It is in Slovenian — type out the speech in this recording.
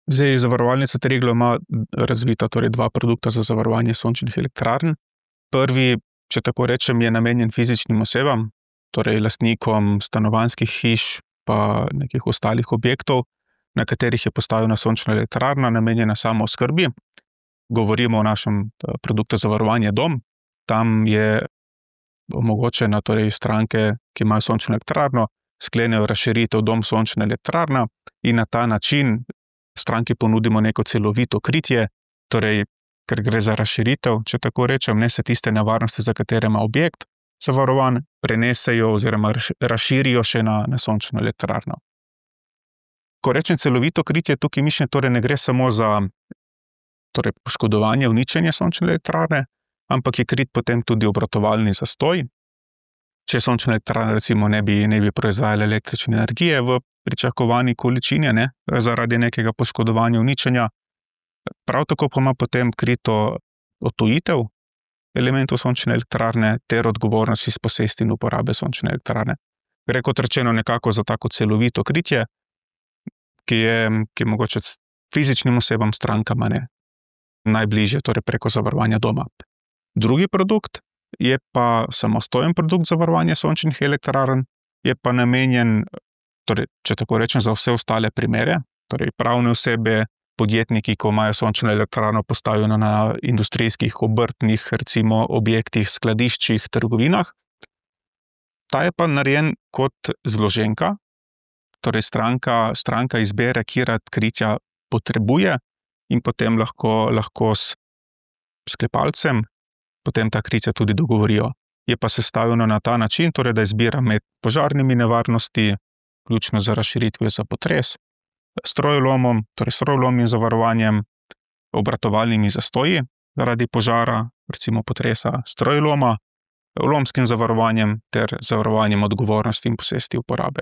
Zdaj, zavarovalnica Triglav ima razvita torej dva produkta za zavarovanje sončnih elektrarn. Prvi, če tako rečem, je namenjen fizičnim osebam, torej lastnikom stanovanjskih hiš pa nekih ostalih objektov, na katerih je postavljena sončna elektrarna, namenjena samooskrbi. Govorimo o našem produktu zavarovanje dom. Tam je omogočena torej stranke, ki imajo sončno elektrarno, sklenejo razširitev dom sončna elektrarna in na ta način stranki ponudimo neko celovito kritje, torej, ker gre za razširitev, če tako rečem, ne se tiste nevarnosti, za katere ima objekt zavarovan, prenesejo oziroma razširijo še na sončno elektrarno. Ko rečem celovito kritje, tukaj mišljeno torej ne gre samo za torej poškodovanje, uničenje sončne elektrarne, ampak je krit potem tudi obratovalni zastoj. Če sončna elektrarna recimo ne bi proizvajala električne energije v pričakovani količini, zaradi nekega poškodovanja, uničenja. Prav tako pa ima potem krito odtujitev elementov sončne elektrarne ter odgovornost iz posesti in uporabe sončne elektrarne. Gre, kot rečeno, nekako za tako celovito kritje, ki je mogoče fizičnim osebam, strankam, najbližje, torej preko zavarovanja doma. Drugi produkt je pa samostojen produkt zavarovanja sončnih elektrarn, je pa namenjen, torej, če tako rečem, za vse ostale primere, torej pravne osebe, podjetniki, ko imajo sončno elektrarno postavljeno na industrijskih, obrtnih, recimo objektih, skladiščih, trgovinah. Ta je pa narejen kot zloženka, torej stranka izbere, katera kritja potrebuje in potem lahko s sklepalcem potem ta kritja tudi dogovorijo. Je pa sestavljeno na ta način, torej da izbira med požarnimi nevarnosti, vključno z razširitvijo za potres, strojolomom, torej strojolomnim zavarovanjem, obratovalnimi zastoji zaradi požara, recimo potresa, strojoloma, lomskim zavarovanjem ter zavarovanjem odgovornosti in posesti uporabe.